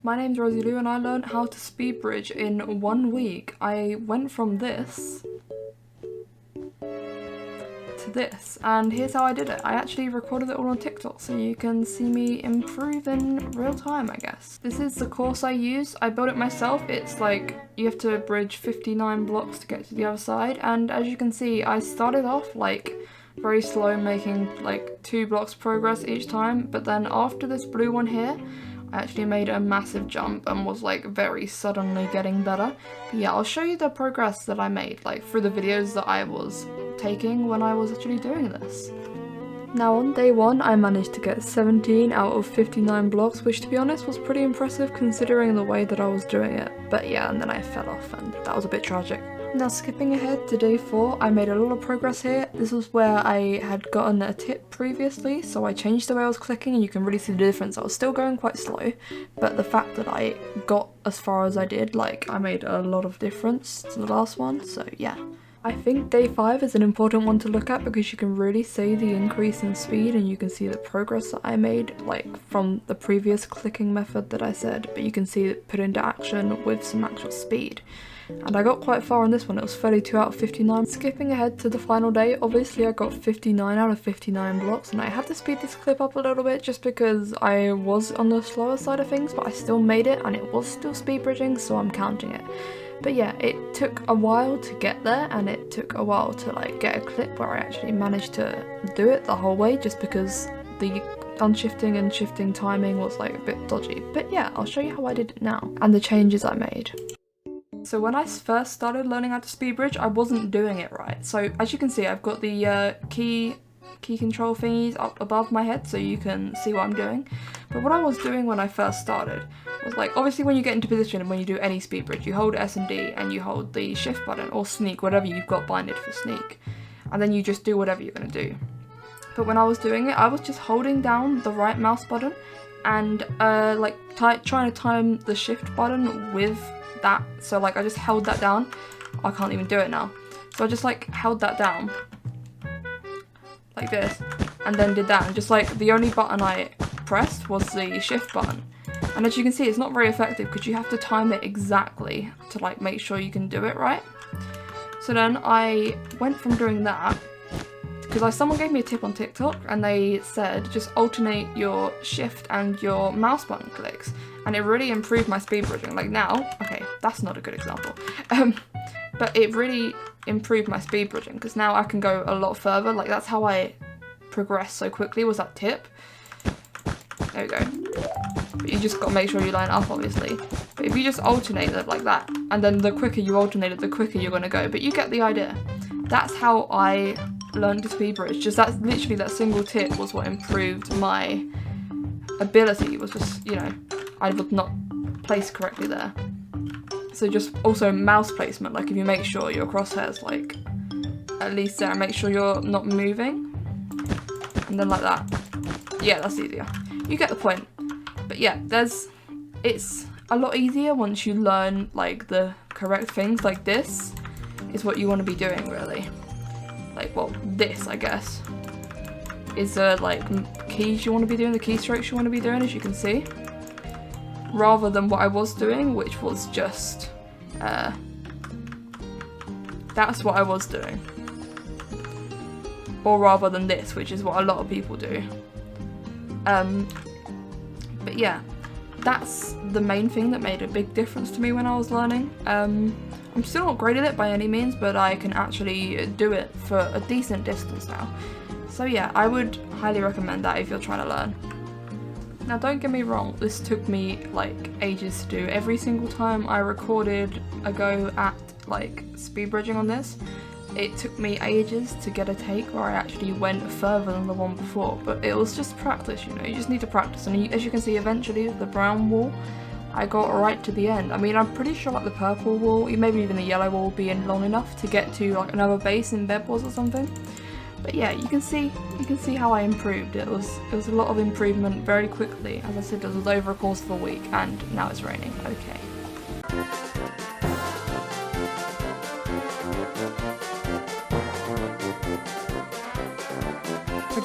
My name's Rosie Lou and I learned how to Speedbridge in 1 week. I went from this to this, and here's how I did it. I actually recorded it all on TikTok so you can see me improve in real time, I guess. This is the course I use. I built it myself. It's like you have to bridge 59 blocks to get to the other side, and as you can see I started off like very slow, making like 2 blocks progress each time, but then after this blue one here I actually made a massive jump and was like very suddenly getting better. But yeah, I'll show you the progress that I made like through the videos that I was taking when I was actually doing this. Now on day 1 I managed to get 17 out of 59 blocks, which to be honest was pretty impressive considering the way that I was doing it. But yeah, and then I fell off and that was a bit tragic. Now skipping ahead to day 4, I made a lot of progress here. This was where I had gotten a tip previously, so I changed the way I was clicking and you can really see the difference. I was still going quite slow, but the fact that I got as far as I did, like I made a lot of difference to the last one, so yeah. I think day 5 is an important one to look at because you can really see the increase in speed and you can see the progress that I made like from the previous clicking method that I said, but you can see it put into action with some actual speed. And I got quite far on this one, it was 32 out of 59. Skipping ahead to the final day, obviously I got 59 out of 59 blocks and I had to speed this clip up a little bit just because I was on the slower side of things, but I still made it and it was still speed bridging, so I'm counting it. But yeah, it took a while to get there and it took a while to like get a clip where I actually managed to do it the whole way just because the unshifting and shifting timing was like a bit dodgy. But yeah, I'll show you how I did it now and the changes I made. So when I first started learning how to Speedbridge, I wasn't doing it right. So as you can see, I've got the key control thingies up above my head so you can see what I'm doing. But what I was doing when I first started was like, obviously when you get into position and when you do any Speedbridge, you hold S and D and you hold the shift button or sneak, whatever you've got binded for sneak. And then you just do whatever you're going to do. But when I was doing it, I was just holding down the right mouse button and like trying to time the shift button with that. So like I just held that down. I can't even do it now. So I just like held that down like this and then did that, and just like the only button I pressed was the shift button. And as you can see, it's not very effective because you have to time it exactly to like make sure you can do it right. So then I went from doing that because someone gave me a tip on TikTok and they said just alternate your shift and your mouse button clicks, and it really improved my speed bridging. Like now, okay, that's not a good example, but it really improved my speed bridging because now I can go a lot further. Like that's how I progressed so quickly, was that tip. There we go. But you just got to make sure you line up, obviously. But if you just alternate it like that, and then the quicker you alternate it, the quicker you're going to go. But you get the idea. That's how I learned to speed bridge. Just that's literally that single tip was what improved my ability. It was just, you know, I was not placed correctly there. So just also mouse placement, like if you make sure your crosshairs like at least there, make sure you're not moving, and then like that. Yeah, that's easier. You get the point. But yeah, it's a lot easier once you learn like the correct things. Like this is what you want to be doing really. Like, well, this I guess is like keys you want to be doing, the keystrokes you want to be doing, as you can see, rather than what I was doing, which was just that's what I was doing, or rather than this, which is what a lot of people do. But yeah, that's the main thing that made a big difference to me when I was learning. I'm still not great at it by any means, but I can actually do it for a decent distance now. So yeah, I would highly recommend that if you're trying to learn. Now don't get me wrong, this took me like ages to do. Every single time I recorded a go at like speed bridging on this, it took me ages to get a take where I actually went further than the one before, but it was just practice, you know, you just need to practice. And as you can see, eventually the brown wall, I got right to the end. I mean, I'm pretty sure like the purple wall, maybe even the yellow wall being long enough to get to like another base in bed wars or something. But yeah, you can see how I improved. It was a lot of improvement very quickly. As I said, it was over a course of a week, and now it's raining. Okay.